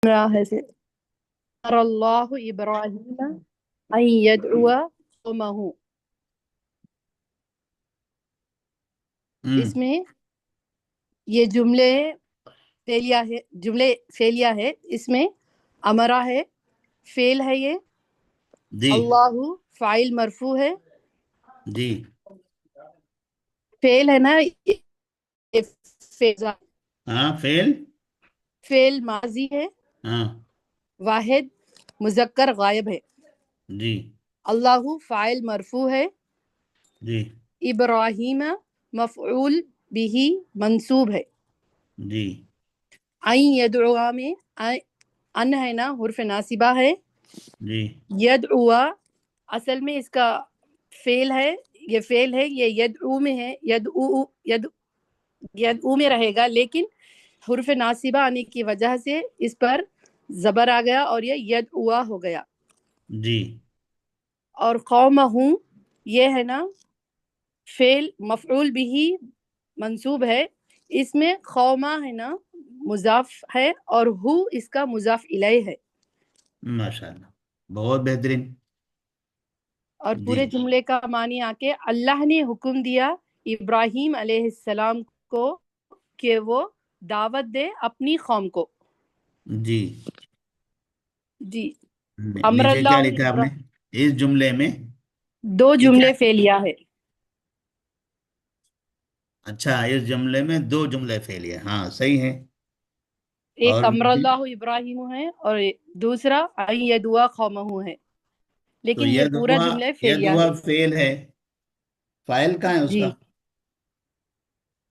रहा है से अल्लाह इब्राहिम अन यदउआ कौमहू। हम्म। इसमें ये जुमले फेलिया है। इसमें अमरा है, फेल है ये। जी। अल्लाहु फाइल मरफू है। जी। फेल है ना ये, फेल हाँ, फेल। फेल माजी है। हाँ। वाहिद मुजक्कर गायब है। जी। अल्लाहु फाइल मरफू है। जी। इब्राहिम मफऊल बिही मंसूब है। जी। आई यदउआ में अन है ना, हुर्फ नासिबा है। जी। यदउआ असल में इसका फेल है। ये फेल है, ये यदउ में है। यदउ में रहेगा, लेकिन हुर्फ नासिबा आने की वजह से इस पर जबर आ गया और ये यदउआ हो गया। जी। और कौमहू ये है ना, फेल मफऊल बिही मंसूब है। इसमें खौमा है ना मुजाफ है, और हु इसका मुजाफ इलय है। माशाल्लाह, बहुत बेहतरीन। और जी। पूरे जुमले का मानी आके, अल्लाह ने हुक्म दिया इब्राहिम अलैहिस्सलाम को कि वो दावत दे अपनी कौम को। जी। जी। नीचे क्या अमरल्लाहु लिखा है आपने इब्राहिम, इस जुमले में? दो ये क्या? जुमले फेलिया है। अच्छा, इस जुमले में दो जुमले फेल है, हाँ सही है। एक और नीचे? अमरल्लाहु इब्राहिम है और दूसरा अन यदुआ कौमहू है। तो लेकिन ये यह पूरा दुआ, जुमला यह फेलिया दुआ है। फेल है। फाइल कहाँ है उसका? जी,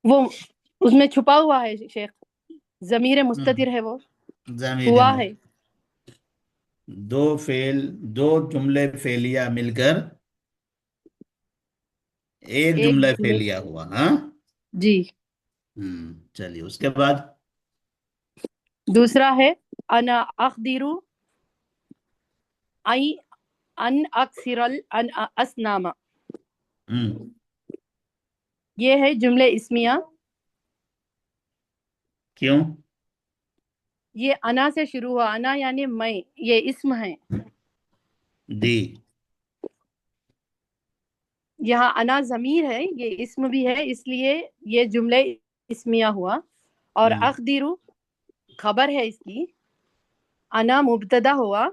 वो उसमें छुपा हुआ है शेख। जमीर मुस्ततिर है वो। ज़मीर हुआ में है। दो फेल, दो जुमले फेलिया मिलकर एक एक जुमला जुमले। फेलिया हुआ, हाँ। जी। चलिए उसके बाद। दूसरा है अना अखदिरु आई अन अक्सिरल अन असनामा। हम्म। ये है जुमले इस्मिया। क्यों? ये अना से शुरू हुआ, अना यानी मैं, ये इस्म है। जी। यहाँ अना जमीर है, ये इस्म भी है, इसलिए ये जुमले इस्मिया हुआ। और हम्म। अखदिरु खबर है इसकी। अना मुब्तदा हुआ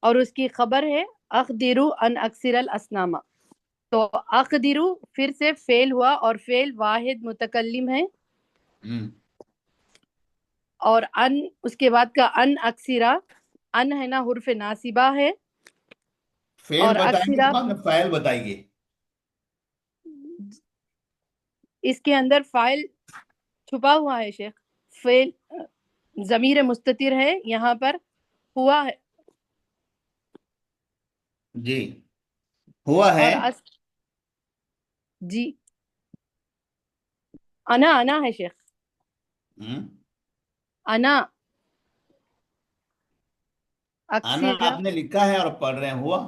और उसकी खबर है अखदिरु अन अक्सिरल असनामा। तो अखदिरु फिर से फेल हुआ और फेल वाहिद मुतकल्लिम है। हम्म। और अन उसके बाद का अन अक्सिरा, अन है ना हुर्फ नासिबा है। फेल और बताएंगे तो अक्सिरा बाद में फाइल बताइए। इसके अंदर फाइल छुपा हुआ है शेख। फेल जमीर मुस्ततिर है यहाँ पर। हुआ है जी। हुआ है। और जी, अना अना है शेख। हम्म। अना आना अक्सिरा आपने लिखा है और पढ़ रहे हैं, हुआ।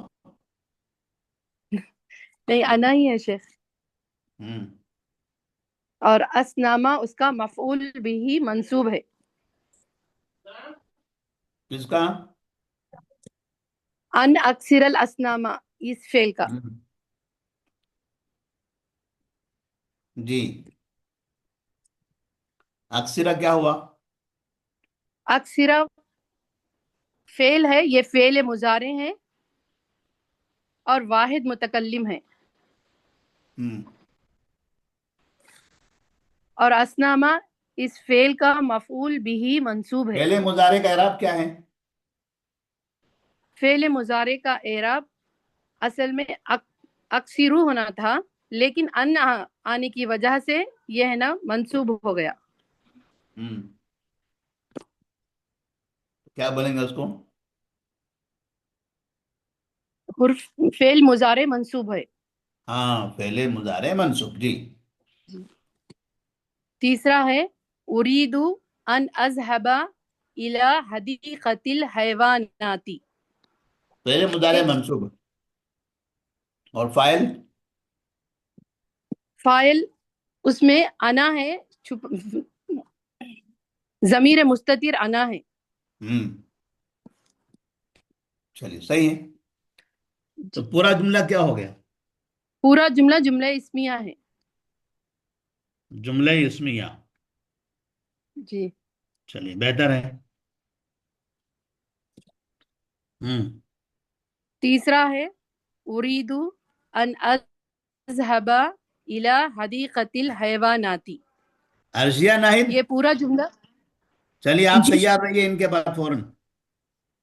नहीं, अना ही है शेख। हम्म। और असनामा उसका मफऊल बिही मंसूब है। किसका? अन अक्सिरल असनामा इस फेल का। हम्म। जी। अक्सिरा क्या हुआ? अक्सिरा फेल है, ये फेल मुजारे हैं और वाहिद मुतकल्लिम है। हम्म। और असनामा इस फेल का मफऊल बिही मंसूब है। पहले मुजारे का एराब क्या है? फेल मुजारे का एराब असल में अक्सिरु होना था, लेकिन अन आने की वजह से यह है ना मंसूब हो गया। हम्म। क्या बोलेंगे उसको? हुर्फ फेल मुजारे मंसूब है। हाँ, पहले मुजारे मंसूब, जी। तीसरा है उरीदु अन अजहबा इला हदीकतिल हैवानाती। पहले मुजारे मंसूब। और फाइल? फाइल उसमें अना है, छुप ضمیر مستتر انا ہے. ہوں، چلیے صحیح ہے. تو جی. پورا جملہ کیا ہو گیا؟ پورا جملہ جملہ اسمیہ ہے. جملہ اسمیہ. جی. چلیے بہتر ہے. ہوں. تیسرا ہے اريد ان اذهب الى حديقة الحيوانات. ارشیا ناہید. یہ پورا جملہ. چلیے آپ جی تیار رہیے ان کے بعد فوراً.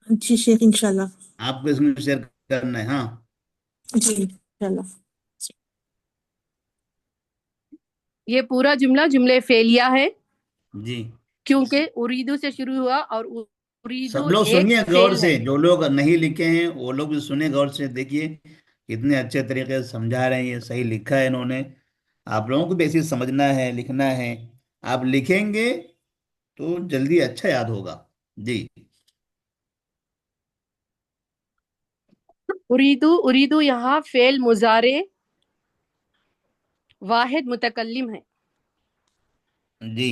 جی شیخ انشاءاللہ. آپ کو اس میں شیئر کرنا ہے. ہاں. جی انشاءاللہ. یہ پورا جملہ جملہ فعلیہ ہے جی. کیونکہ اریدو سے شروع ہوا اور اریدو سب لوگ ایک سنیے غور فعل ہے. سے، جو لوگ نہیں لکھے ہیں وہ لوگ بھی سنیں غور سے. دیکھیے کتنے اچھے طریقے سے سمجھا رہے ہیں، یہ صحیح لکھا ہے انہوں نے. آپ لوگوں کو بھی ایسے سمجھنا ہے، لکھنا ہے. آپ لکھیں گے تو جلدی اچھا یاد ہوگا. جی. اریدو یہاں فعل مضارع واحد متکلم ہے. جی.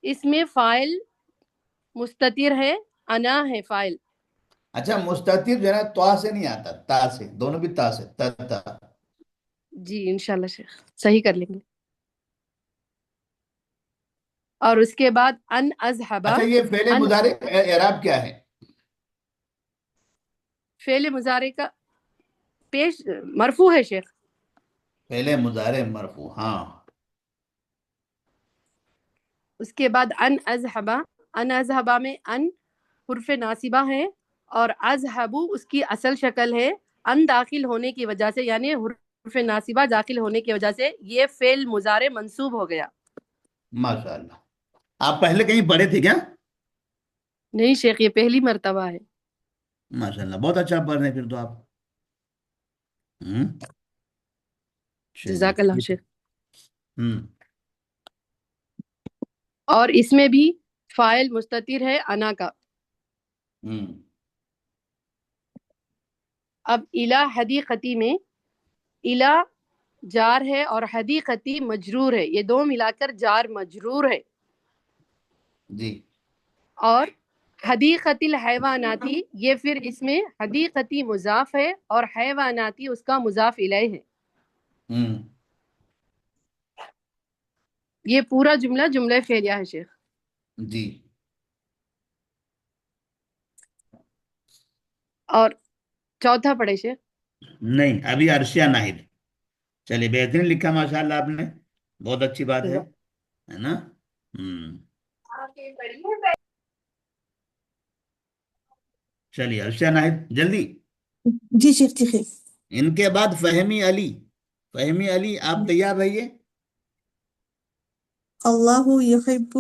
اس میں فاعل مستتر ہے، انا ہے فاعل. اچھا، مستتر جو ہے نا تو سے نہیں آتا، تا سے. دونوں بھی تا سے. تا تا. جی انشاءاللہ شیخ صحیح کر لیں گے. اور اس کے بعد ان اذهب. اچھا، یہ فعل ان مضارع اعراب کیا ہے؟ فعل مضارع کا پیش مرفوع ہے شیخ. فعل مضارع مرفوع. ہاں. اس کے بعد ان اذهب. ان اذهب میں ان حرف ناصبہ ہے اور اذهب اس کی اصل شکل ہے. ان داخل ہونے کی وجہ سے، یعنی حرف ناصبہ داخل ہونے کی وجہ سے یہ فعل مضارع منصوب ہو گیا. ماشاء اللہ. آپ پہلے کہیں پڑھے تھے کیا؟ نہیں شیخ، یہ پہلی مرتبہ ہے. ماشاء اللہ، بہت اچھا پڑھ رہے ہیں پھر تو آپ. ہوں. چلیے جزاک اللہ ٹھیک ہے. شیخ. ہوں. اور اس میں بھی فاعل مستتر ہے انا کا. ہوں. اب الہ حدیقتی میں الہ جار ہے اور حدیقتی مجرور ہے. یہ دو ملا کر جار مجرور ہے. جی. اور حدیقتی الحیواناتی، یہ پھر اس میں حدیقتی مضاف ہے اور حیواناتی اس کا مضاف الیہ ہے. ہوں. یہ پورا جملہ جملہ فعلیہ ہے شیخ. جی. اور چوتھا پڑھے شیخ. نہیں، ابھی عرشیہ ناہید. چلیے بہترین لکھا ماشاء اللہ آپ نے. بہت اچھی بات ہے نا. ہوں. چلیے عرشیہ ناہید جلدی. جی شیخ جی خیر. ان کے بعد فہمی علی. فہمی علی آپ تیار رہیے. اللہ یحب.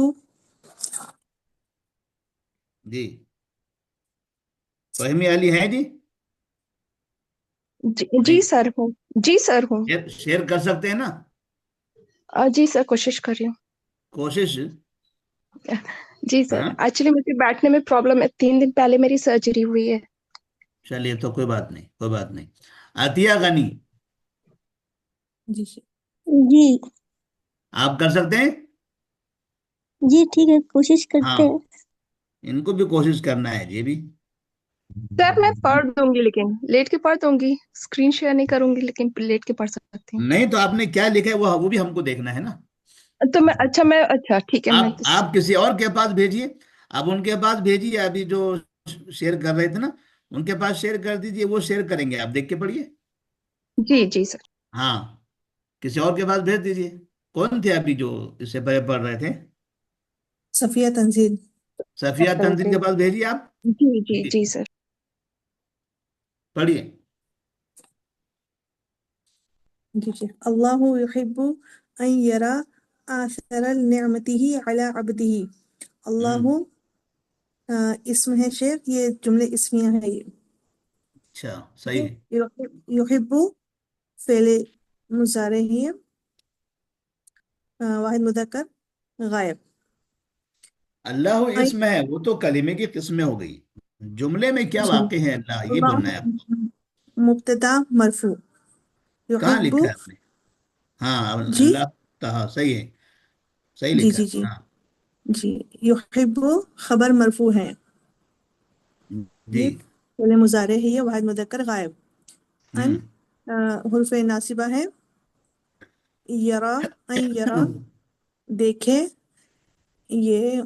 جی. فہمی علی ہیں جی؟ جی نہیں. جی سر ہوں. جی سر ہوں. شیئر کر سکتے ہیں نا؟ جی سر کوشش کر رہی ہوں. کوشش. جی سر ہاں. ایکچولی مجھے بیٹھنے میں پرابلم ہے، 3 دن پہلے میری سرجری ہوئی ہے. چلیے تو کوئی بات نہیں، کوئی بات نہیں. عطیہ غنی جی شیخ. جی آپ کر سکتے ہیں؟ جی ٹھیک ہے، کوشش ہاں، کرتے ہیں. ان کو بھی کوشش کرنا ہے یہ بھی. سر میں پڑھ دوں گی لیکن لیٹ کے پڑھ دوں گی، اسکرین شیئر نہیں کروں گی لیکن لیٹ کے پڑھ سکتی ہوں. نہیں تو آپ نے کیا لکھا ہے وہ بھی ہم کو دیکھنا ہے نا. تو میں اچھا ٹھیک ہے میں آپ کسی اور کے پاس بھیجیے. آپ ان کے پاس بھیجیے، ابھی جو شیئر کر رہے تھے نا ان کے پاس شیئر کر دیجیے، وہ شیئر کریں گے. آپ دیکھ کے پڑھیے. جی جی سر. ہاں، کسی اور کے پاس بھیج دیجیے. کون تھے ابھی جو اس سے پہلے پڑھ رہے تھے؟ صفیہ تنزیل. صفیہ تنزیل کے پاس بھیجیے آپ. جی جی جی جی سر. پڑھیے. جی شیخ. اللہ یحب ان یرا آثر نعمته علی عبده. ہوں. اللہ اسم ہے شیخ، یہ جملے اسمیہ ہے یہ. اچھا ٹھیک ہے. صحیح ہے. یحب فعل مضارع ہے، واحد مذکر غائب. اللہ اسم ہے، وہ تو کلمے کی قسمیں ہو گئی. جملے میں کیا جی. واقع ہے اللہ، یہ اللہ بولنا ہے آپ کو. مبتدا مرفوع. کہاں یحب. لکھا ہے آپ نے؟ ہاں جی اللہ. ہاں صحیح ہے، صحیح جی لکھا جی ہے. جی. ہاں. جی یحب خبر مرفوع ہے، جی یہ فعل مضارع ہے، یہ واحد مذکر غائب. ان حرف ناصبہ ہے. یرا ان یرا دیکھے، یہ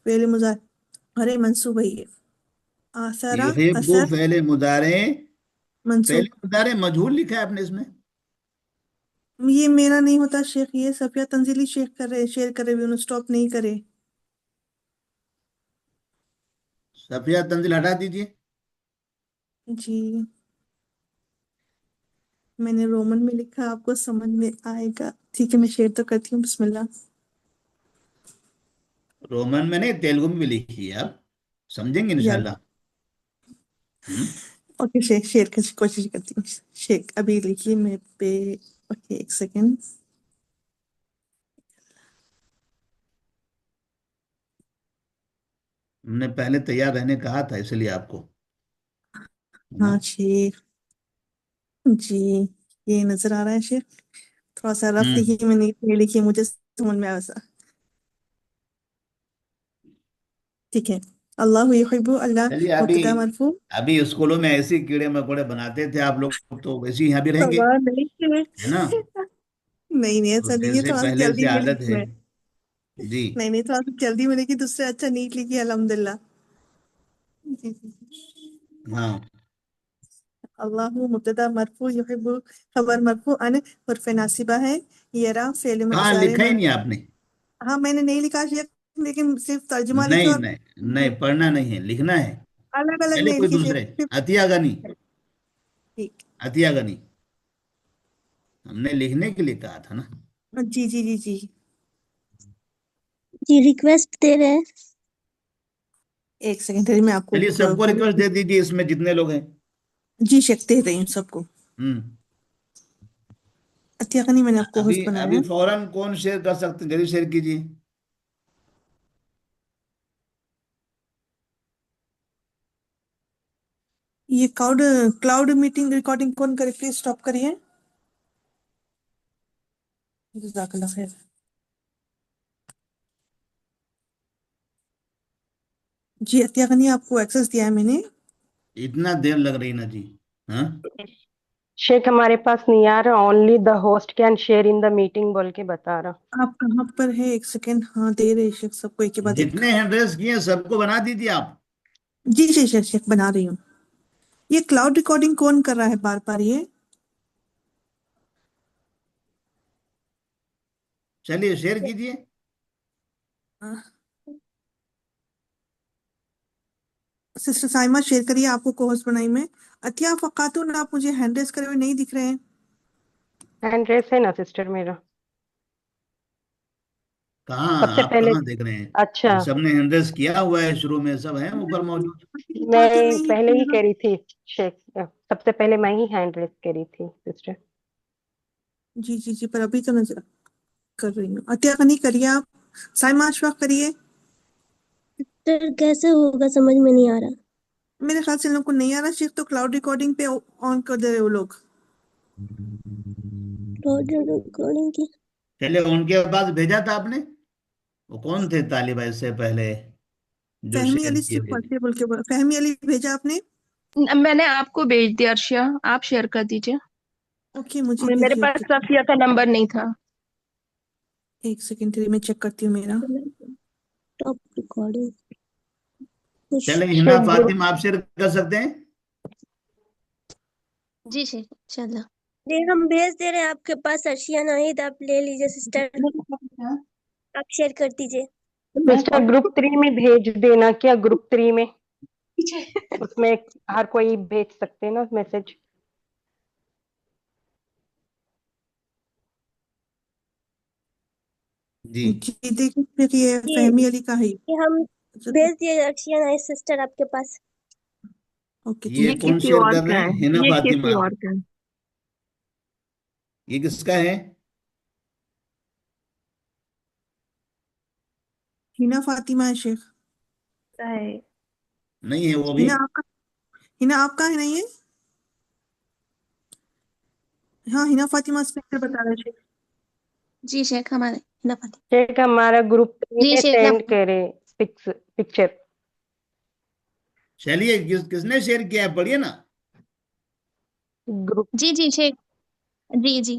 فعل مضارع منصوب ہے. یہ آثرا یحب اثر فعل مضارع، فعل منصوب. مضارع مجہول لکھا ہے آپ نے اس میں. یہ میرا نہیں ہوتا شیخ، یہ صفیہ تنزیلی شیخ کر رہے، شیئر کر رہے بھی انہوں سٹاپ نہیں کرے. صفیہ تنزیل ہٹا دیجئے. جی میں نے رومن میں لکھا، آپ کو سمجھ میں آئے گا. ٹھیک ہے میں شیئر تو کرتی ہوں. بسم اللہ. رومن میں نہیں، تیلگو میں بھی لکھی ہے، آپ سمجھیں گے یا انشاءاللہ. اوکے شیخ شیئر کی کوشش کرتی ہوں. شیخ ابھی لکھیے میں پہ. اوکے ایک سیکنڈ. ہم نے پہلے تیار رہنے کہا تھا اس لیے آپ کو، ہے نا؟ ہاں شیخ جی یہ نظر آ رہا ہے شیخ. تھوڑا سا رف لکھیے، میں نہیں لکھی، مجھے سمجھ میں آیا ویسا. ٹھیک ہے. اللہ یحب، اللہ چلیے ابھی مبتدا مرفوع. ابھی اسکولوں میں ایسے کیڑے مکوڑے بناتے تھے آپ لوگ، تو ویسے ہی یہاں بھی رہیں گے، سوال نہیں ہے نا؟ نہیں نہیں تو ایسا نہیں ہے، جیسے تھوڑا سا پہلے جلدی سے میں عادت لکھی ہے. میں. جی نہیں نہیں تھوڑا سا جلدی میں لکھی، دوسرے اچھا نیٹ لکھی الحمدللہ. جی جی ہاں. اللہ مبتدا مرفوع، یحب خبر مرفوع، ان حرف ناصبہ ہے. یرا فعل ہاں مضارع لکھا ہی نہیں آپ نے. ہاں میں نے نہیں لکھا شیخ، لیکن صرف ترجمہ لکھا. نہیں اور نہیں نہیں، پڑھنا نہیں ہے، لکھنا ہے. الگ الگ چلے نہیں کوئی لکھی شیخ، دوسرے. صرف. عطیہ غنی، ٹھیک. عطیہ غنی ہم نے لکھنے کے لیے کہا تھا نا. جی جی جی جی جی ریکویسٹ دے رہے ہیں. ایک سیکنڈ میں آپ کو چلیے سب کو ریکویسٹ دے دیجیے اس میں جتنے لوگ ہیں. جی شیخ دے رہی ہوں سب کو. ہوں عطیہ غنی میں نے آپ کو ابھی ہوسٹ بنایا ابھی ہے. فوراً کون شیئر کر سکتے ہیں؟ جلدی شیئر کیجیے. یہ کلاؤڈ میٹنگ ریکارڈنگ کون کرے؟ پلیز سٹاپ کریے. جزاک اللہ خیر. جی عطیہ غنی آپ کو ایکسس دیا ہے میں نے. اتنا دیر لگ رہی نا جی. ہاں شیخ ہمارے پاس نہیں آ رہا، only the host can share in the meeting بول کے بتا رہا. آپ کہاں پر ہے؟ ایک سیکنڈ. ہاں دے رہے شیخ سب کو ایک کے بعد ایک. جتنے ہینڈ ریس کیے سب کو بنا دیجیے آپ. جی جی شیخ شیخ بنا رہی ہوں. یہ کلاؤڈ ریکارڈنگ کون کر رہا ہے بار بار یہ؟ چلیے شیئر کیجیے. سسٹر سائمہ شیئر کریے، آپ کو کوہوسٹ بنائی میں. عطیہ خاتون آپ مجھے ہینڈ ریس کرے ہوئے نہیں دکھ رہے ہیں. ہینڈ ریس ہے نا سسٹر میرا. کہاں سب سے آپ پہلے کہاں دیکھ رہے ہیں؟ اچھا سب نے ہینڈ ریس کیا ہوا ہے، شروع میں سب ہیں اوپر موجود. آگے میں نہیں پہلے ہی ہے. کہہ رہی تھی شیخ، سب سے پہلے میں ہی ہینڈ ریس کری تھی سسٹر. جی جی جی پر ابھی تو نظر کر رہی ہوں. عطیہ غنی کریے آپ. سائمہ اشفاق کریے. سر کیسے ہوگا سمجھ میں نہیں آ رہا. میرے خیال سے ان لوگ کو نہیں آ رہا شیخ، تو کلاؤڈ ریکارڈنگ پہ آن کر دے رہے وہ لوگ. ریکارڈنگ کی چلے ان کے پاس بھیجا تھا آپ نے؟ وہ کون تھے طالبہ اس سے پہلے جو فہمی شیئر علی کیے صرف ہوئے تھے؟ پڑھتے بول کے فہمی علی بھیجا آپ نے؟ میں نے آپ کو بھیج دیا ارشیا، آپ شیئر کر دیجیے. اوکے مجھے میرے بھیجیے. پاس اوکے صفیہ کا نمبر نہیں تھا. ایک سیکنڈ میں چیک کرتی ہوں میرا. ٹاپ ریکارڈنگ چلے ہنا شیخ گروپ فاطمہ آپ شیئر کر سکتے ہیں. جی جی انشاءاللہ. جی ہم بھیج دے رہے ہیں آپ کے پاس. ارشیا ناہید آپ لے لیجیے سسٹر، آپ شیئر کر دیجیے. سسٹر گروپ 3 میں بھیج دینا. کیا گروپ 3 میں اس میں ہر کوئی بھیج سکتے ہیں نا میسج. جی جی دیکھیے پھر یہ یہ فہمی علی کا ہے. یہ ہم بھیج دیے ارشیا ناہید سسٹر آپ کے پاس. اوکے یہ یہ ٹھیک ہے. کون کسی شیئر اور کر رہے کا ہیں؟ ہے، ہنا یہ فاطمہ. کسی اور کا ہے. یہ کس کا ہے؟ ہنا فاطمہ ہے شیخ. نہیں ہے وہ بھی. ہنا آپ کا ہے نہیں ہے؟ ہاں ہنا فاطمہ اسپیکر بتا رہے شیخ. جی شیخ ہمارے नफल शेख हमारा ग्रुप 3 जी में शेख सेंड नफल करे पिक्चर। चलिए, किसने शेयर किया है, पढ़िए ना। ग्रुप जी जी शेख जी जी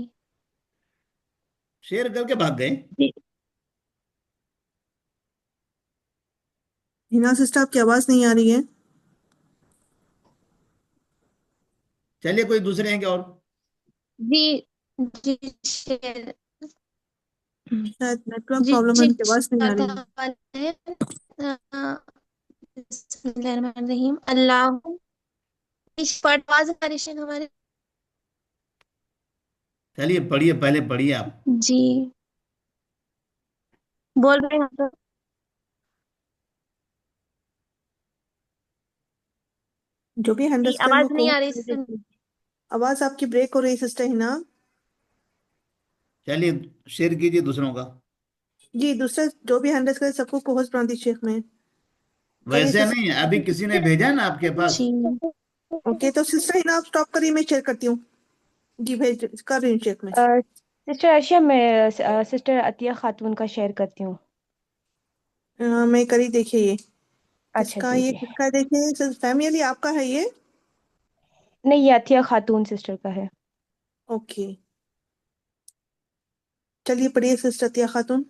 शेयर करके भाग गए। जी हिना सिस्टर आपकी आवाज नहीं आ रही है। चलिए, कोई दूसरे हैं क्या और? जी जी शेख शायद नेटवर्क जी प्रॉब्लम है, शेख उनकी आवाज नहीं आ रही है। चौथा वाला है बिस्मिल्लाहिर्रहमानिर्रहीम अल्लाह इस पटवाज परिशन हमारे चलिए पढ़िए, पहले पढ़िए आप। जी बोल रहे हैं तो जो भी हैंड जी रेज करें आवाज वो नहीं को आ रही सिस्टर आवाज आपकी ब्रेक हो रही है सिस्टर हिना। चलिए, शेयर कीजिए दूसरों का। जी दूसरा जो भी हैंड रेज करे सबको कोहोस प्रांति शेख में करिए वैसे नहीं, अभी किसी ने सिस्टर। भेजा ना आपके पास। जी ओके तो सिस्टर हिना आप स्टॉप करिए, मैं शेयर करती हूँ। जी भेज कर रही हूँ चेक में। सिस्टर अर्शिया, मैं सिस्टर अतिया खातून का शेयर करती हूँ। मैं करी, देखिए ये अच्छा किसका, जी ये जी। किसका है, देखिए फैमिली आपका है ये। नहीं, ये अतिया खातून सिस्टर का है। ओके चलिए पढ़िए सिस्टर अतिया खातून।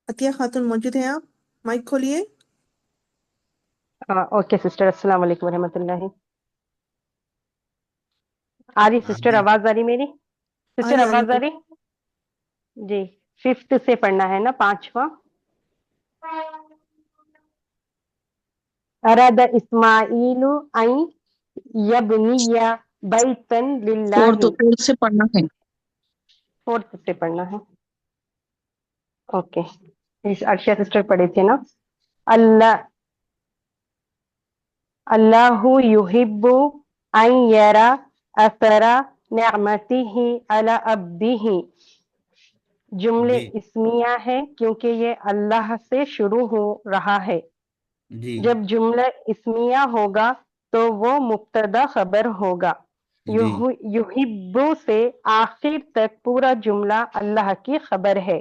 अतिया खातून मौजूद हैं आप? माइक खोलिए। ओके सिस्टर, अस्सलाम वालेकुम रहमतुल्लाहि। आ रही आप सिस्टर, देख। आवाज आ रही मेरी? सिस्टर आ रही आवाज आ रही? जी। 5th से पढ़ना है ना, 5वां। अरद इस्माइलु अन यबनिया बैतन लिल्लाहि। फोर्थ से पढ़ना है। 4th से पढ़ना है। ओके, इस अर्शिया सिस्टर पढ़े थे ना। अल्लाह अल्लाहु युहिब्बु अन यरा असरा निअमतिही अला अब्दिही। जुमले जी इस्मिया है क्योंकि ये अल्लाह से शुरू हो रहा है। जी जब जुमला इस्मिया होगा तो वो मुब्तदा खबर होगा। जी युहिब्बु से आखिर तक पूरा जुमला अल्लाह की खबर है।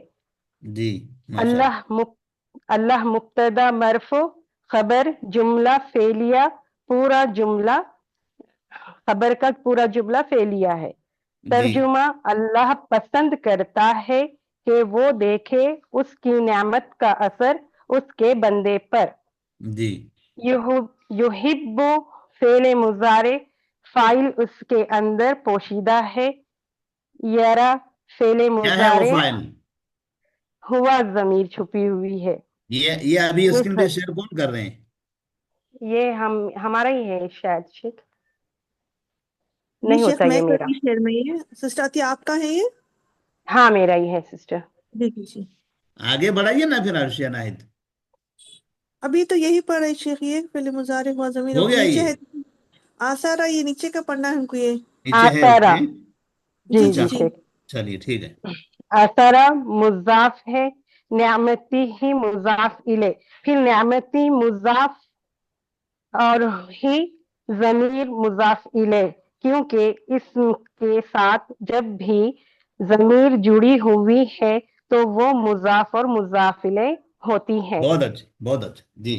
जी, माशाल्लाह। अल्लाह मुब्तदा मरफू, खबर जुमला फेलिया, पूरा जुमला खबर का पूरा जुमला फेलिया है। जी तर्जुमा, अल्लाह पसंद करता है कि वो देखे उसकी नेमत का असर उसके बंदे पर। जी युहिब्बु फेले मुजारे, फाइल उसके अंदर पोशीदा है। यरा फेले क्या है वो मुजारे, फाइल? हुआ जमीर छुपी हुई है। ये अभी ये स्क्रीन पे सब शेयर कौन कर रहे हैं? ये हमारा ही है शायद शेख, जी नहीं शेख होता मैं ये कर मेरा। रही शेयर में, ये सिस्टर अतिया आपका है ये। हाँ मेरा ही है सिस्टर। देखिए जी आगे बढ़ाइए ना फिर, अर्शिया नाहिद। अभी तो यही पढ़ रही शेख, ये पहले मुजारे हुआ जमीर हो गया नीचे ये? है। आसारा, ये नीचे का पढ़ना है हमको ये। नीचे है, आसरा, ओके। जी जी जी जी अच्छा, जी शेख। चलिए ठीक है। आसरा मुजाफ है, नियामती ही मुजाफ इले, फिर नियामती मुजाफ और ही जमीर मुजाफ इले, क्योंकि इसम के साथ जब भी जमीर जुड़ी हुई है तो वो मुजाफ और मुजाफ इले होती है। बहुत अच्छे, बहुत अच्छे जी।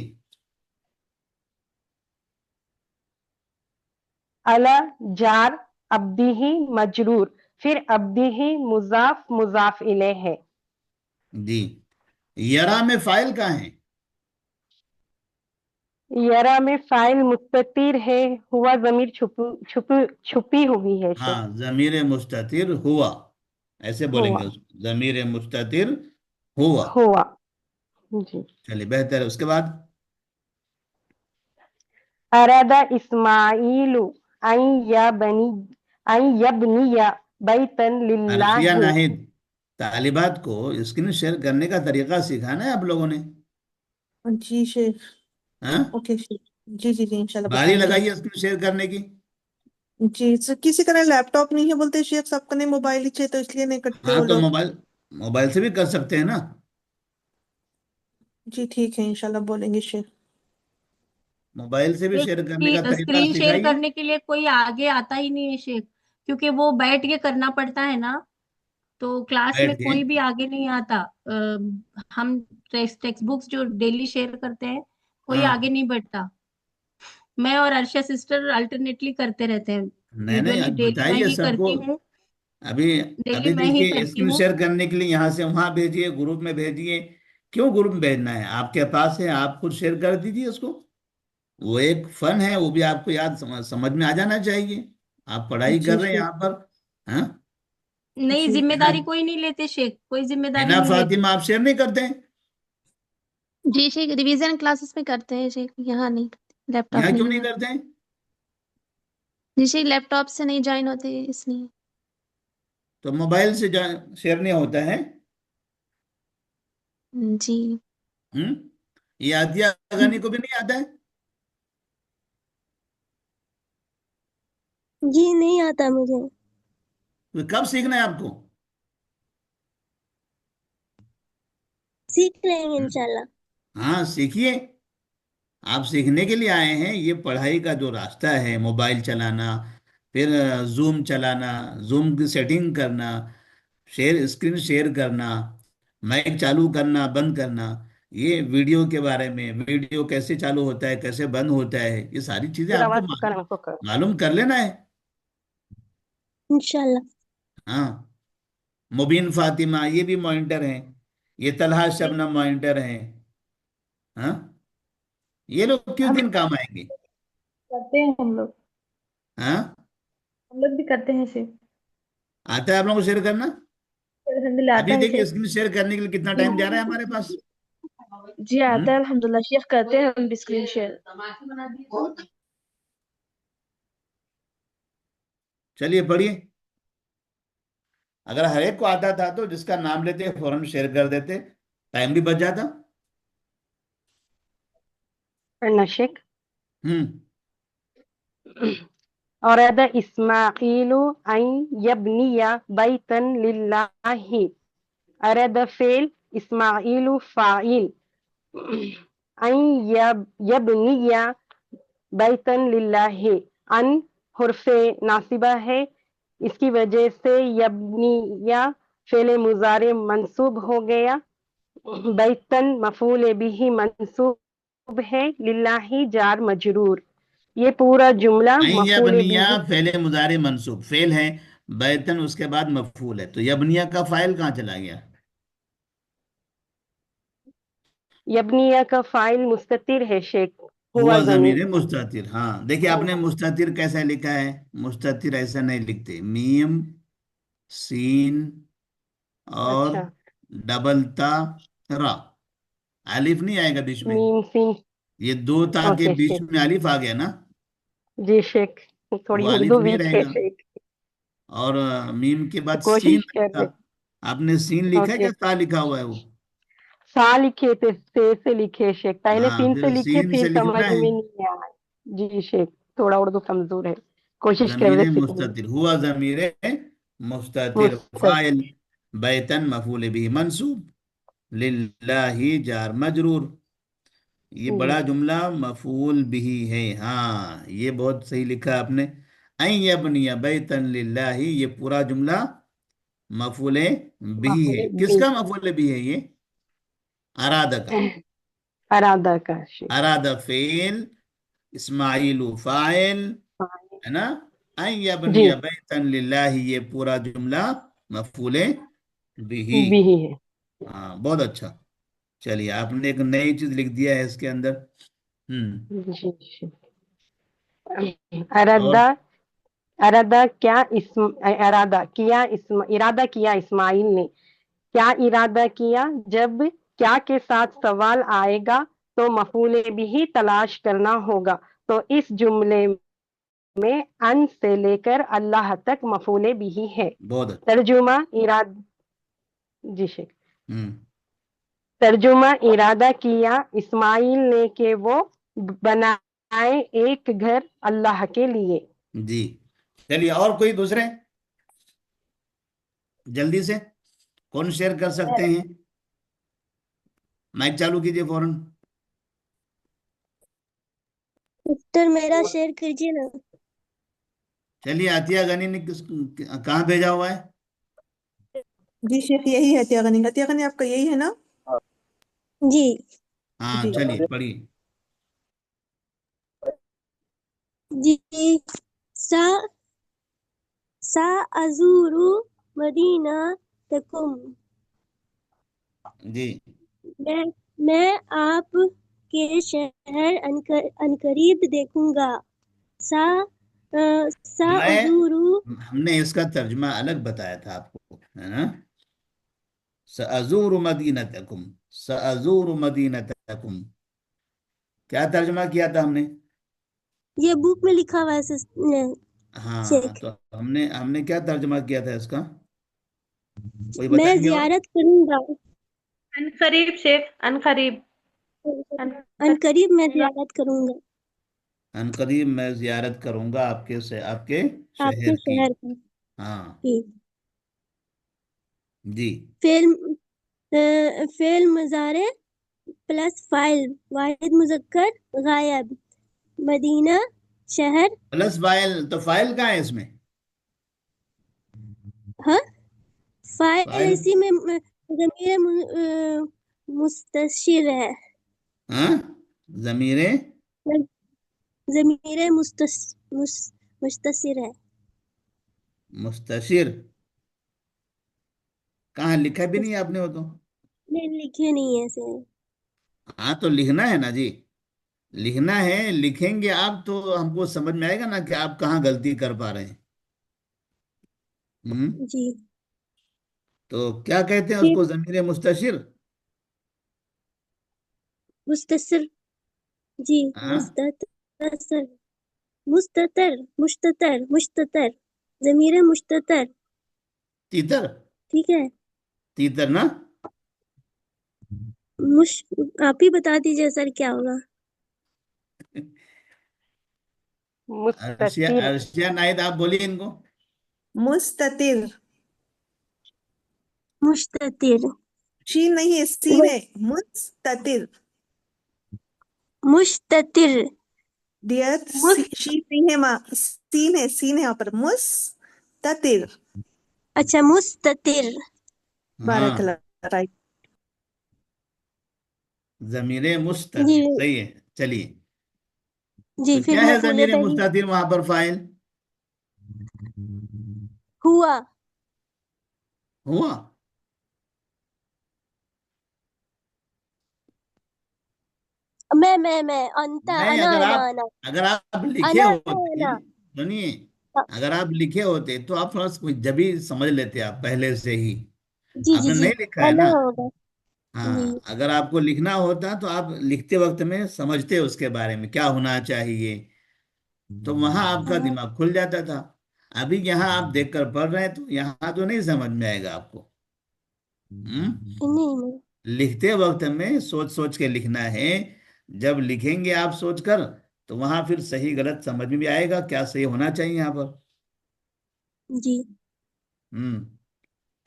अला जार अब्दीही मजरूर, फिर अब्दीही मुजाफ मुजाफ इले है। जी, यरा में फाइल कहाँ है? यरा में फाइल मुस्ततिर है, हुआ जमीर छुपी हुई है शेख। हाँ, जमीर मुस्ततिर हुआ, ऐसे हुआ बोलेंगे उसको, जमीर मुस्ततिर हुआ। हुआ जी। चलिए, बेहतर है। उसके बाद अरादा इस्माइलु अन यबनी अन यबनिया बैतन अर्शिया लिल्लाहि। नाहिद, तालिबात को स्क्रीन शेयर करने का तरीका सिखाना है आप लोगों ने। जी शेख। हाँ, ओके शेख, जी जी जी इंशाल्लाह बारी बताएंगे। लगाइए स्क्रीन शेयर करने की। जी किसी का लैपटॉप नहीं है बोलते शेख, सबका नहीं मोबाइल ही चाहिए तो इसलिए नहीं करते वो हाँ, तो लोग। मोबाइल मोबाइल से भी कर सकते हैं ना। जी ठीक है इंशाल्लाह बोलेंगे शेख। मोबाइल से भी एक शेयर करने का तरीका स्क्रीन शेयर सिखाइए। करने के लिए कोई आगे आता ही नहीं है शेख, क्योंकि वो बैठ के करना पड़ता है ना, तो क्लास बैठ में के। कोई भी आगे नहीं आता। हम टेक्स्ट बुक्स जो डेली शेयर करते हैं, कोई हाँ, आगे नहीं बढ़ता। मैं और अर्षा सिस्टर अल्टरनेटली करते रहते हैं। नहीं नहीं, यूजुअली आज डेली मैं बताइए ही सबको। करती हूँ। अभी डेली अभी मैं ही देखिए, करती स्क्रीन हूँ। शेयर करने के लिए यहाँ से वहां भेजिए, ग्रुप में भेजिए। क्यों ग्रुप में भेजना है? आपके पास है, आप खुद शेयर कर दीजिए उसको। वो एक फन है, वो भी आपको याद समझ में आ जाना चाहिए। आप पढ़ाई जी कर रहे हैं शेख। यहाँ पर। हाँ, नहीं, जी है ना? जिम्मेदारी कोई नहीं लेते शेख, कोई जिम्मेदारी हिना नहीं लेते। फातिमा, आप शेयर नहीं करते हैं? जी शेख, रिवीजन क्लासेस में करते हैं शेख, यहाँ नहीं, लैपटॉप यहाँ क्यों नहीं नहीं है। करते हैं? जी शेख, लैपटॉप से नहीं ज्वाइन होते इसलिए। तो मोबाइल से शेयर नहीं होता है? जी। हम्म। ये आदिया गानी को भी नहीं आता है? जी नहीं आता मुझे। तो कब सीखना है आपको? सीख लेंगे इंशाल्लाह। हाँ, सीखिए। आप सीखने के लिए आए हैं। ये पढ़ाई का जो रास्ता है, मोबाइल चलाना, फिर जूम चलाना, जूम की सेटिंग करना, स्क्रीन शेयर करना, माइक चालू करना बंद करना, ये वीडियो के बारे में, वीडियो कैसे चालू होता है, कैसे बंद होता है, ये सारी चीजें फिर आपको आवाज कर हमको कर। मालूम कर लेना है। इंशाल्लाह। हाँ, मुबीन फातिमा ये भी मॉनिटर हैं, ये तलहा शबनम मॉनिटर हैं। हाँ, ये लोग किस हम दिन काम आएंगे? करते हैं हम लोग। हाँ, हम लोग भी करते हैं शेख। आता है आप लोगों को शेयर करना? अल्हम्दुलिल्लाह आता अभी है देखिए, शेख। स्क्रीन शेयर करने के लिए कितना टाइम जा रहा है हमारे पास। जी आता है हम्म। अल्हम्दुलिल्लाह शेख, करते हैं हम भी स्क्रीन शेयर। चलिए पढ़िए। अगर हर एक को आता था तो जिसका नाम लेते फौरन शेयर कर देते, टाइम भी बच जाता। पढ़ना शेख। हम्म। अरद इस्माइलु अन यब्निया बैतन लिल्लाहि। अरद फेल, इस्माइलु फाइल, अन यब्निया बैतन लिल्लाहि। अन हुर्फे नासिबा है, इसकी वजह से यब्निया फेले मुजारे मंसूब हो गया। बैतन मफूल बिही मंसूब है, लिल्लाही जार मजरूर। ये पूरा जुमला मफूल यबनिया बिही। फेले मुजारे मंसूब, फेल है, बैतन उसके बाद मफूल है, तो यबनिया का फाइल कहाँ चला गया? यब्निया का फाइल मुस्ततिर है शेख, हुआ हुआ जमीर। जमीर मुस्ततिर। हाँ, देखिए आपने मुस्ततिर कैसा लिखा है। मुस्ततिर ऐसा नहीं लिखते, मीम सीन और अच्छा, डबल ता रा, अलिफ नहीं आएगा बीच में। मीम सिन। ये दो ता के ओके बीच शेख। में अलिफ आ गया ना, जी शेख, वो थोड़ी अलिफ उर्दू नहीं वीक है रहेगा। शेख, और मीम के तो बाद सीन कोशिश कर आएगा। रहे। आपने सीन लिखा है ओके, क्या ता लिखा हुआ है वो? सा लिखे थे, से लिखे शेख, पहले हाँ, सीन से फिर लिखे, सीन फिर से लिखना समझ है। में नहीं आया। जी शेख, थोड़ा उर्दू कमजोर है, कोशिश कर जमीर रहे सीखने मुस्ततिर, हुआ जमीर मुस्ततिर, की। फाइल बैतन मफूल भी मंसूब, लिल्लाही जार मजरूर। ये बड़ा जी जुमला मफूल बिही है। हाँ, ये बहुत सही लिखा आपने। ऐ यबनिया बैतन लिल्लाही, ये पूरा जुमला मफूल बिही है। मफूल भी। किसका मफूल बिही है ये? अरादा का। अरादा का शेख। अरादा फेल, इस्माइलु फाइल, है ना? ऐ जी, यबनिया बैतन लिल्लाही, ये पूरा जुमला मफूल बिही। भी ही है। हाँ, बहुत अच्छा। चलिए, आपने एक नई चीज लिख दिया है इसके अंदर। जी शेख। और अरादा, अरादा क्या इस्म, अरादा किया इस्म, इरादा किया इस्माइल ने। क्या इरादा किया? जब क्या के साथ सवाल आएगा तो मफूल भी तलाश करना होगा। तो इस जुमले में अन से लेकर अल्लाह तक मफूल भी है। बहुत अच्छा। तर्जुमा इराद, जी शेख। हम्म। तर्जुमा इरादा किया इस्माइल ने कि वो बनाए एक घर अल्लाह के लिए। जी, चलिए, और कोई दूसरे जल्दी से कौन शेयर कर सकते हैं? माइक चालू कीजिए फौरन। سسٹر میرا شیئر کیجیے نا. چلیے عطیہ غنی نے کہاں بھیجا ہوا ہے؟ جی شیخ یہی ہے عطیہ غنی. عطیہ غنی آپ کا یہی ہے نا؟ جی ہاں جی چلیے پڑھیے. جی. سا سا ازورو مدینہ تکم. جی میں آپ کے شہر عنقریب دیکھوں گا. سا سا میں ازورو. ہم نے اس کا ترجمہ الگ بتایا تھا آپ کو، ہے نا؟ سأزور مدینتکم، سأزور مدینتکم، کیا ترجمہ کیا تھا ہم نے؟ یہ بک میں لکھا ہوا ہے ہاں شیخ. تو ہم نے کیا ترجمہ کیا تھا اس کا؟ کوئی میں بتائیں گے اور؟ زیارت کروں گا. عنقریب شیخ، عنقریب. عنقریب میں زیارت کروں گا عنقریب میں زیارت کروں گا آپ کے آپ کے شہر کی. شہر کی. ہاں جی. فعل مضارع پلس فاعل واحد مذکر غائب. مدینہ شہر. پلس فائل تو فائل کہاں ہے اس میں؟ ہاں فاعل فائل اسی میں ضمیر مستشر ہے. ہاں ضمیر ضمیر مستشر ہے. مستشر کہاں لکھا بھی نہیں آپ نے وہ تو. نہیں لکھے نہیں ہے ایسے. ہاں تو لکھنا ہے نا جی، لکھنا ہے. لکھیں گے آپ تو ہم کو سمجھ میں آئے گا نا کہ آپ کہاں غلطی کر پا رہے ہیں. جی تو کیا کہتے ہیں اس کو؟ ضمیر مستشر. مستشر. جی ہاں مستتر ضمیر مستتر. تیتر، ٹھیک ہے. تیتر نا. آپ ہی بتا دیجیے سر کیا ہوگا. مستتر. ارشیا نائد آپ بولیے ان کو. مستتر. مستتر. شین نہیں ہے، سین ہے. مستتر. مستتر. ڈیئر شین نہیں ہے ماں، سین ہے، سین ہے یہاں پر. مستتر. اچھا مستتر. بارک ہاں اللہ. رائٹ. ضمیر جی مستتر صحیح ہے. چلیے جی تو پھر کیا ہے مفعول ضمیر بہی مستتر وہاں پر فاعل؟ ہوا. ہوا. میں انتا نہیں، انا ہے نا انا. اگر آپ لکھے انا ہوتے، انا. سنیے، اگر آپ لکھے ہوتے تو آپ تھوڑا سا جب ہی سمجھ لیتے آپ پہلے سے ہی. جی آپ جی نے جی نہیں لکھا ہے انا نا. ہوگا. جی ہاں اگر آپ کو لکھنا ہوتا تو آپ لکھتے وقت میں سمجھتے اس کے بارے میں کیا ہونا چاہیے، تو وہاں آپ کا ہاں دماغ کھل جاتا تھا. ابھی یہاں آپ دیکھ کر پڑھ رہے ہیں تو یہاں تو نہیں سمجھ میں آئے گا آپ کو. نہیں لکھتے وقت میں سوچ سوچ کے لکھنا ہے. جب لکھیں گے آپ سوچ کر تو وہاں پھر صحیح غلط سمجھ میں بھی آئے گا، کیا صحیح ہونا چاہیے یہاں پر. جی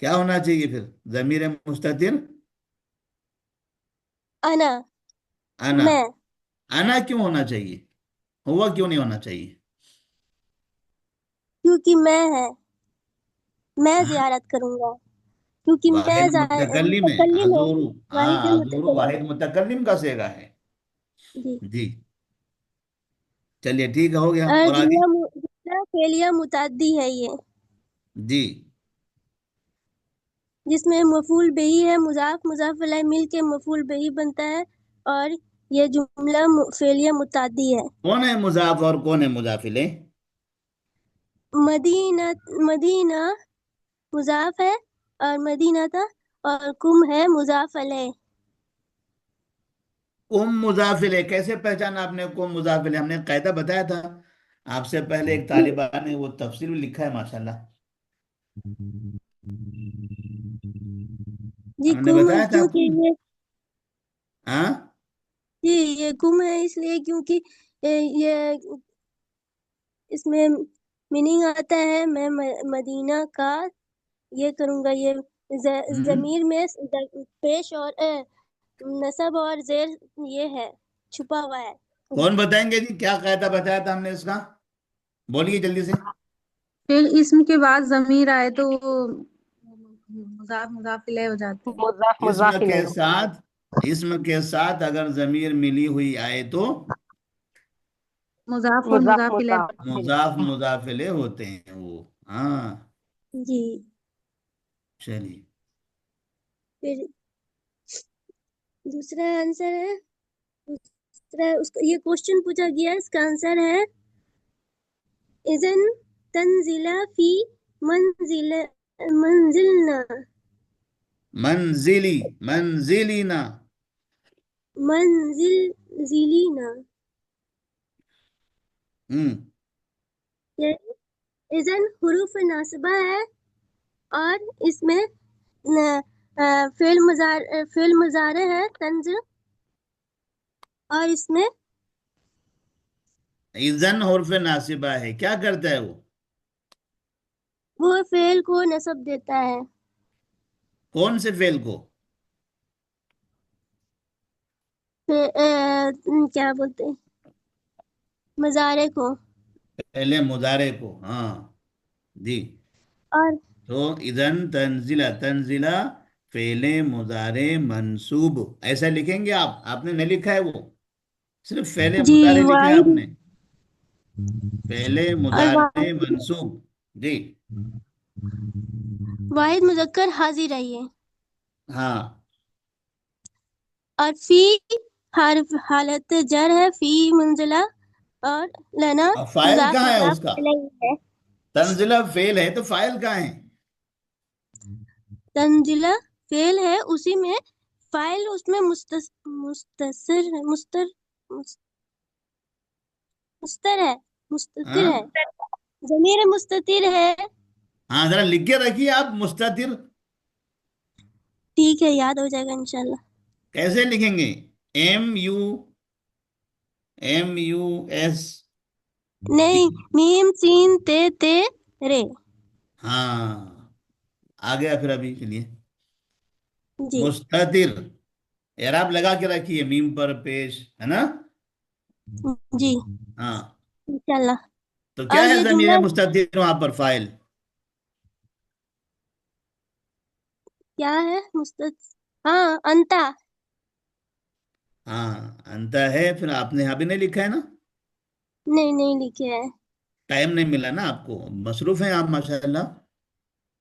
کیا ہونا چاہیے پھر؟ ضمیر مستتر انا. انا. میں انا کیوں ہونا چاہیے؟ ہوا کیوں نہیں ہونا چاہیے؟ کیونکہ میں ہے. میں ہاں؟ زیارت کروں گا کیونکہ میں واحد متکلم ہے. متکلم ہے. ازور. ہاں واحد ازور متکلم. واحد متکلم کا صیغہ ہے. جی جی چلیے ٹھیک ہے، ہو گیا. اور آگے؟ جملہ فعلیہ متعدی ہے یہ، جی جس میں مفعول بہی ہے، مضاف مضاف الیہ مل کے مفعول بہی بنتا ہے، اور یہ جملہ فعلیہ متعدی ہے. کون ہے مضاف اور کون ہے مضاف الیہ؟ مدینہ مضاف ہے اور مدینہ تھا، اور کم ہے مضاف الیہ. کم مضاف الیہ کیسے پہچانا آپ نے؟ کم مضاف الیہ ہم نے قاعدہ بتایا تھا آپ سے پہلے. ایک طالبہ نے وہ تفسیر بھی لکھا ہے ماشاءاللہ. جی ہم نے کم بتایا تھا آپ کو. کیونکہ یہ ہاں جی یہ کم ہے اس لیے کیونکہ یہ اس میں میننگ آتا ہے میں مدینہ کا یہ کروں گا. یہ ضمیر میں پیش اور نصب اور زیر یہ ہے چھپا ہوا ہے. कौन बताएंगे जी, क्या कायदा बताया था हमने इसका? बोलिए जल्दी से। फिर इसम के बाद जमीर आए तो वो मुजाफ मुजाफ इलैह हो जाते हैं। मुजाफ इसम मुजाफ के इलैह। साथ, इसम के साथ अगर जमीर मिली हुई आए तो मुजाफ और मुजाफ मुजाफ इलैह मुजाफ बनते हैं। मुजाफ मुजाफिले होते हैं वो। हाँ, जी। चलिए। फिर दूसरा आंसर है, दूसरा उसको ये क्वेश्चन पूछा गया, इसका आंसर है इज़न तंजिला फी मंजिल मंजिलना मंजिली, मंजिलीना। मंजिलीना। हम्म। ये इज़न हुरूफ नासिबा है और इसमें फेल मुजारे है तंज, और इसमें इज़न हर्फ नासिबा है, क्या करता है वो फेल को नसब देता है। कौन से फेल को? क्या बोलते हैं, मुजारे को। पहले मुजारे को, हाँ जी। और तो इज़न तंजिला, तंजिला फेले मुजारे मंसूब, ऐसा लिखेंगे आप। आपने नहीं लिखा है वो, सिर्फ फेले जी मुजारे लिखा है वाहिद, आपने। फेले और मुजारे मंसूब जी। वाहिद मुजक्कर हाजिर है ये। हाँ, और फी हर्फ हालत जर है, फी मंजिला, और लना अब फाइल मुजाफ कहाँ है मुजाफ उसका? इलैहि है। तंजिला फेल है तो फाइल कहाँ है? तंजिला फेल है, उसी में फाइल उसमें मुस्तर है, मुस्तर है, मुस्ततिर है, हाँ जमीर मुस्ततिर है। हाँ, जरा लिख के रखिए आप, मुस्ततिर। ठीक है, याद हो जाएगा इंशाल्लाह। कैसे लिखेंगे? MUS। नहीं, मीम सीन ते रे। हाँ, आ गया फिर अभी, चलिए। जी मुस्ततिर, एराब लगा के रखिए, मीम पर पेश है ना। जी हाँ, इंशाल्लाह। तो क्या और है ये जमीर जुमला मुस्ततिर वहां पर? फाइल। क्या है, हाँ अंता। हाँ, अंत है। फिर आपने यहाँ भी नहीं लिखा है ना, नहीं नहीं लिखे है। टाइम नहीं मिला ना आपको, मसरूफ हैं आप माशाल्लाह।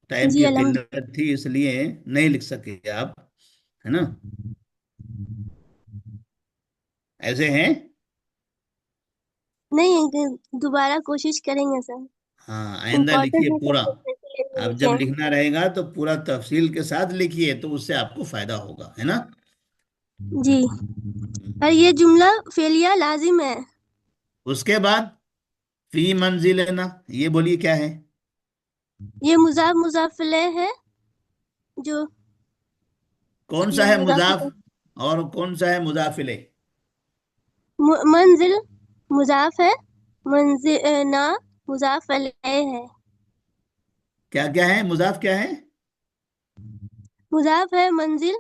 टाइम जी की अल्हम्दुलिल्लाह। किल्लत थी इसलिए नहीं लिख सके आप, है ना। ऐसे हैं। नहीं, दोबारा कोशिश करेंगे सर। हाँ, आइंदा इम्पोर्टेंट लिखिए है पूरा। सब्जेक्ट, इसलिए नहीं आप लिखे जब हैं। लिखना रहेगा तो पूरा तफसील के साथ लिखिए, तो उससे आपको फायदा होगा, है ना। जी। और ये जुमला फेलिया लाजिम है। उसके बाद फी मंजिलना, ये बोलिए क्या है? ये मुजाफ मुजाफिले है, जो कौन सा ये है मुजाफ मुजाफ और कौन सा है मुजाफिले? मंजिल मुजाफ है, मंजिल ना मुजाफ अलैह है। क्या क्या है? मुजाफ क्या है? मुजाफ है मंजिल,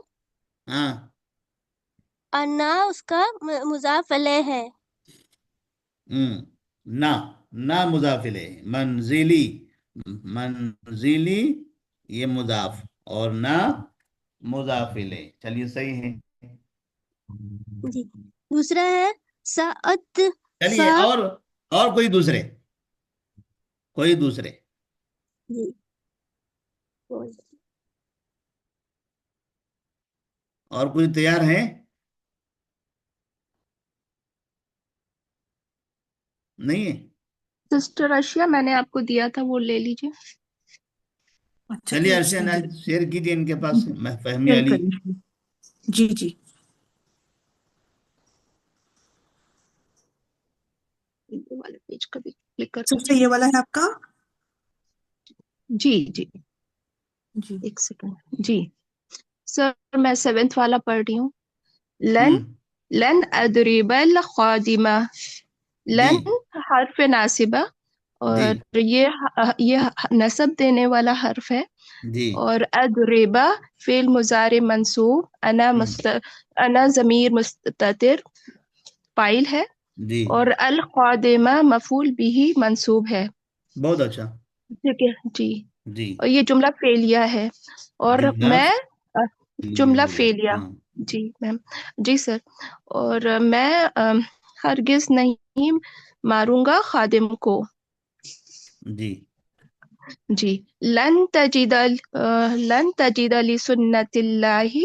हाँ। और ना उसका मुजाफ अलैह है। ना, ना मुजाफिले। मंजिली, मंजिली ये मुजाफ, और ना मुजाफिले। चलिए सही है। जी। दूसरा है साअत चलिए, सा। और कोई दूसरे, कोई दूसरे। जी और कोई तैयार है? नहीं है? सिस्टर अशिया, मैंने आपको दिया था, वो ले लीजिए। अच्छा चलिए एक अर्शन, सेकंड शेयर कीजिए इनके पास, फहमी शेयर अली। करिए। जी जी। ये वाले पेज का भी क्लिक कर सिस्टर ये वाला है आपका? जी जी, जी एक सेकंड जी। सर मैं 7th वाला पढ़ रही हूँ। लन हम्म। लन अदरिबल खादिमा। जी लन हर्फ नासिबा, जी और ये नसब देने वाला हर्फ है। जी। और अदरिबा फेल मुजारे मंसूब, हम्म अना जमीर मुस्ततिर फाइल है। جی اور الخادمہ مفعول بھی منصوب ہے. بہت اچھا. ٹھیک ہے جی. جی اور یہ جملہ فعلیہ ہے. اور جملہ میں جملہ فعلیہ. فعلیہ. ہاں جی میم. جی سر. اور میں ہرگز نہیں ماروں گا خادم کو. جی جی. لن تجد لسنت اللہ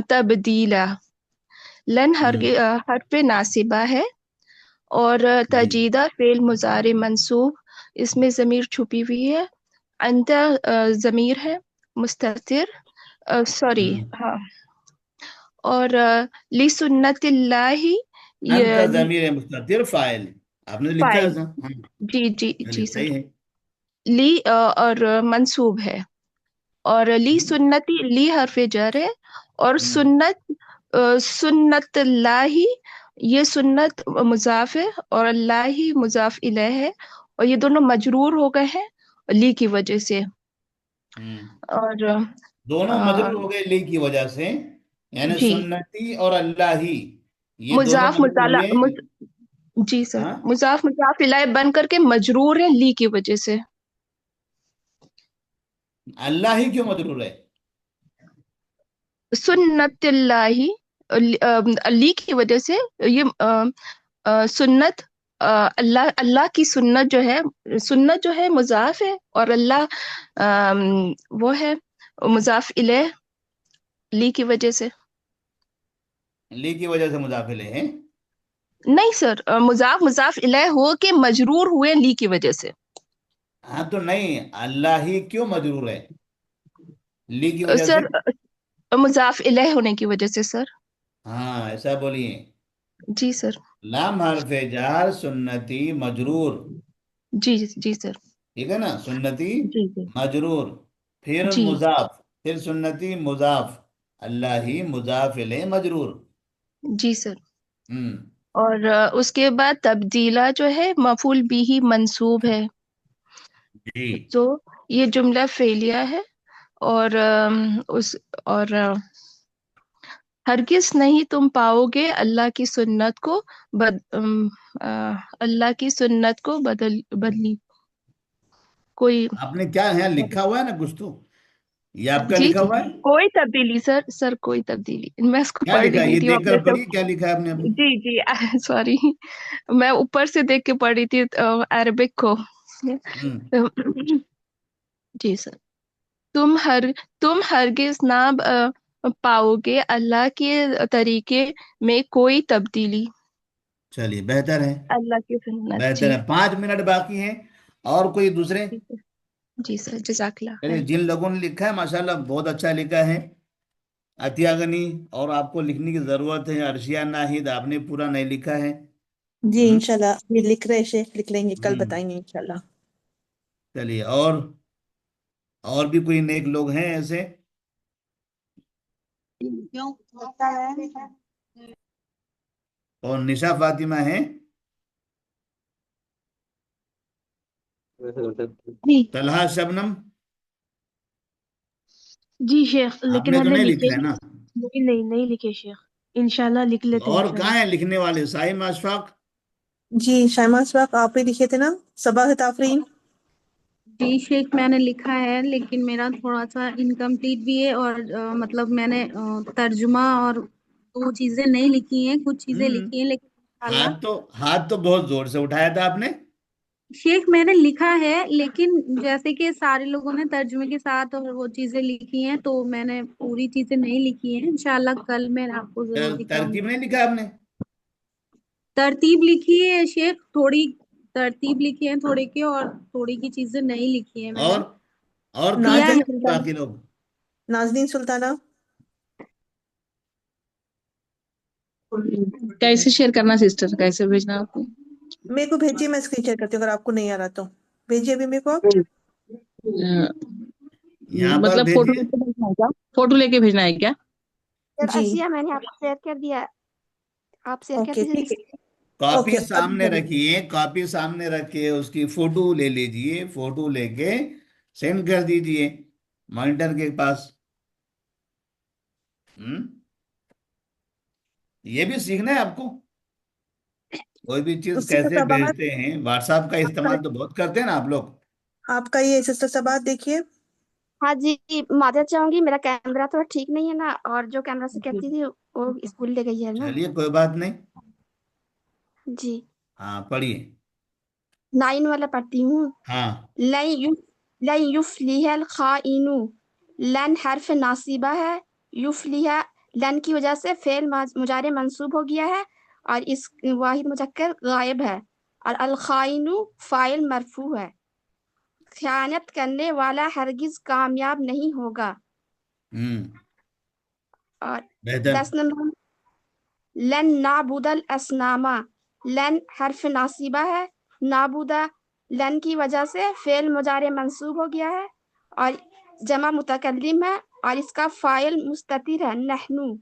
تبدیلا. لن حرف ناصبہ ہے، اور جی تجیدہ فعل مضارع منصوب، اس میں ضمیر چھپی ہوئی ہے. انت ضمیر ہے مستتر، سوری ہوں. ہاں. اور لسنت اللہ انت یہ ضمیر مستتر فاعل آپ نے لکھا ہے فاعل. ایسا؟ ہاں جی جی چلیے جی سر. صحیح ہے. لی اور منصوب ہے. اور لی سنتی، لی حرف جر ہے. اور ہوں. سنت سنت اللہ، یہ سنت مضاف ہے اور اللہ ہی مضاف الیہ ہے، اور یہ دونوں مجرور ہو گئے ہیں لی کی وجہ سے. ہوں. اور دونوں آ، مجرور ہو گئے لی کی وجہ سے، یعنی جی سنتی اور اللہ ہی یہ دونوں مضاف مجرور ہوئے. جی سر، ہاں مضاف مضاف الیہ بن کر کے مجرور ہے لی کی وجہ سے. اللہ ہی کیوں مجرور ہے؟ سنت اللہ لی کی وجہ سے. یہ سنت اللہ، اللہ کی سنت جو ہے، سنت جو ہے مضاف ہے، اور اللہ وہ ہے مضاف الیہ لی کی وجہ سے. لی کی وجہ سے مضاف الیہ ہے. نہیں سر، مضاف مضاف الیہ ہو کے مجرور ہوئے لی کی وجہ سے. ہاں تو نہیں، اللہ ہی کیوں مجرور ہے لی کی وجہ سے؟ سر مضاف الیہ ہونے کی وجہ سے سر. ہاں ایسا بولیے. جی سر. لام حرف جار سنتی مجرور، جی جی سر. ٹھیک ہے نا، سنتی جی جی مجرور، پھر جی مضاف، پھر سنتی مضاف، اللہ ہی مضاف الیہ مجرور. جی سر. ہوں. اور اس کے بعد تبدیلہ جو ہے مفعول بھی منصوب ہے. جی تو یہ جملہ فعلیہ ہے. اور اس اور ہرگز نہیں تم پاؤ گے اللہ کی سنت کو اللہ کی سنت کو بدلی کوئی. آپ نے کیا یہاں لکھا ہوا ہے نا کچھ تو، یہ آپ کا جی لکھا جی ہوا ہے؟ کوئی تبدیلی سر، سر کوئی تبدیلی میں اس کو کیا پڑھ لکھا ہے رہی یہ تھی دیکھ اپنے کر سے. پڑھیے، کیا لکھا ہے آپ نے ابھی؟ جی جی سوری، میں اوپر سے دیکھ کے پڑھ رہی تھی عربک کو. ہوں. جی سر. تم ہرگز نہ پاؤ گے اللہ کے طریقے میں کوئی تبدیلی. چلیے بہتر ہے، اللہ کی سنت. بہتر جی ہے. 5 منٹ باقی ہیں، اور کوئی دوسرے؟ جی سر. جی سر جزاک اللہ چلیے، خیر. جن لوگوں نے لکھا ہے ماشاءاللہ بہت اچھا لکھا ہے. عطیہ غنی، اور آپ کو لکھنے کی ضرورت ہے. عرشیہ ناہید، آپ نے پورا نہیں لکھا ہے. جی ہوں. انشاءاللہ یہ لکھ رہے شیخ، لکھ لیں گے، کل ہوں. بتائیں گے انشاءاللہ. چلیے، اور بھی کوئی نیک لوگ ہیں ایسے؟ کیوں؟ اور نشا فاطمہ ہیں؟ جی طلحہ شبنم؟ جی شیخ، آپ لیکن نے ہم تو نے نہیں لکھے لکھا ہے نا؟ لیکن نہیں لکھے شیخ. انشاءاللہ لکھ لیتے ہیں اور انشاءاللہ. کہاں ہیں لکھنے والے؟ صاحب اشفاق؟ جی شائمہ اسواق آپ ہی لکھے تھے نا، صباح تافرین. جی شیخ میں نے لکھا ہے، لیکن میرا تھوڑا سا انکمپلیٹ بھی ہے، اور مطلب میں نے ترجمہ اور دو چیزیں نہیں لکھی ہیں، کچھ چیزیں ہوں. لکھی ہیں، لیکن انشاءاللہ. ہاتھ تو بہت زور سے اٹھایا تھا آپ نے. شیخ میں نے لکھا ہے، لیکن جیسے کہ سارے لوگوں نے ترجمے کے ساتھ اور وہ چیزیں لکھی ہیں، تو میں نے پوری چیزیں نہیں لکھی ہیں. انشاءاللہ کل میں آپ کو ضرور دکھاؤں ترکیب گی. نہیں لکھا آپ نے؟ ترتیب لکھی ہے شیخ، تھوڑی ترتیب لکھی ہے تھوڑے کی، اور تھوڑی کی چیزیں نہیں لکھی ہیں میں نے. اور کہاں کیا ناظرین چلے ہے؟ گئے سلطانہ، باقی لوگ؟ ناظرین سلطانہ. کیسے شیئر کرنا سسٹر، کیسے بھیجنا آپ کو؟ میرے کو بھیجیے، میں اسکرین شیئر کرتی ہوں اگر آپ کو نہیں آ رہا تو. بھیجیے ابھی میرے کو آپ. یہاں پر مطلب فوٹو بھیجیے. لے کے بھیجنا ہے کیا؟ فوٹو لے کے بھیجنا ہے کیا؟ سر جی آسیہ میں نے آپ کو شیئر کر دیا. آپ شیئر کر اوکے دیجیے. ٹھیک ہے. کاپی اوکے ابھی سامنے کر رہی ہوں. رکھیے، کاپی سامنے رکھیے، اس کی فوٹو لے لیجئے، فوٹو لے کے سینڈ کر دیجئے مانیٹر کے پاس. ہم؟ یہ بھی سیکھنا ہے آپ کو. कोई भी चीज सिस्टर कैसे सबाहत, भेजते हैं, व्हाट्सएप का आपका इस्तेमाल तो बहुत करते हैं ना आप लोग। आपका ये सिस्टर सबाहत देखिए। हाँ जी, माजरत चाहूंगी, मेरा कैमरा थोड़ा ठीक नहीं है ना, और जो कैमरा से करती थी वो स्कूल ले गई है ना। चलिए कोई बात नहीं। जी, हाँ पढ़िए। 9 वाला पढ़ती हूँ। हाँ। लन यु लन युफ्लिहल खाइनु। लन हर्फ नासिबा है। युफ्लिहा लन की वजह से फेल मुजारे मंसूब हो गया है, और इस वाहिद मुजक्कर गायब है। और अल खाइनु फाइल मरफू है। खयानत करने वाला हरगिज कामयाब नहीं होगा। हम्म। और बेहतर। 10 नंबर, लन नाबुदल असनामा। लन हर्फ नासिबा है। नाबुदा लन की वजह से फेल मुजारे मंसूब हो गया है, और जमा मुतकल्लिम है, और इसका फाइल मुस्ततिर है नहनु।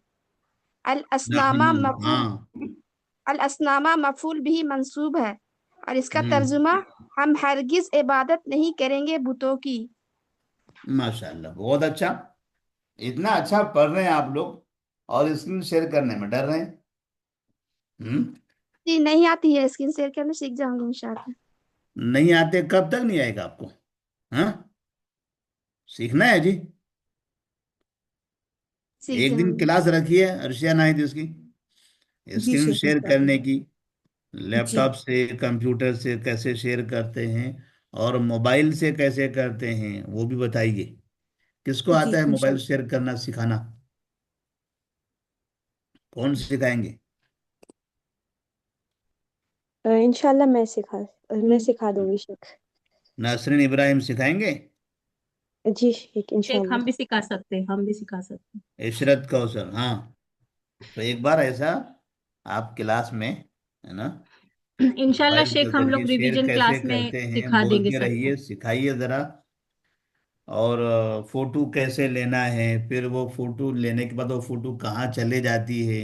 अल असनामा नहनु। हाँ। मफूल अल असनामा मफूल भी मंसूब है, और इसका हम्म। तर्जुमा हम हरगिज इबादत नहीं करेंगे बुतों की। माशाल्लाह, बहुत अच्छा। इतना अच्छा पढ़ रहे हैं आप लोग और स्क्रीन शेयर करने में डर रहे हैं। हम्म। जी, नहीं आती है, स्क्रीन शेयर करना सीख जाऊंगी इंशाल्लाह। नहीं आते, कब तक नहीं आएगा आपको? हाँ, सीखना है जी। सीख एक दिन जाऊंगी। क्लास रखिए अर्शिया नाहिद उसकी, जी स्क्रीन शेख शेयर इंशाल्लाह। करने की, जी लैपटॉप से कंप्यूटर से कैसे शेयर करते हैं और मोबाइल से कैसे करते हैं वो भी बताइए। किसको जी आता है मोबाइल इंशाल्लाह। शेयर करना सिखाना? कौन सिखाएंगे? इंशाल्लाह मैं सिखा दूंगी शेख। नासरीन इब्राहिम सिखाएंगे? जी शेख शेख इंशाल्लाह। हम भी सिखा सकते हैं, हम भी सिखा सकते इशरत कौसर, हाँ। तो एक बार ऐसा आप क्लास में, है ना, हैं। इंशाल्लाह मोबाइल के शेख हम जरिए लोग शेयर रिवीजन कैसे क्लास में करते हैं सिखा देंगे बोलते सबको। रहिए, सिखाइए जरा। और फोटो कैसे लेना है, फिर वो फोटो लेने के बाद वो फोटो कहाँ चले जाती है,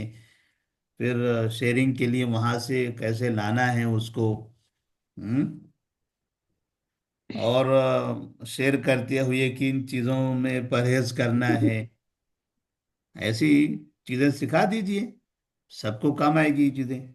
फिर शेयरिंग के लिए वहां से कैसे लाना है उसको। हम्म। और शेयर करते हुए किन चीजों में परहेज करना है, ऐसी चीजें सिखा दीजिए, सबको काम आएगी ये चीजें।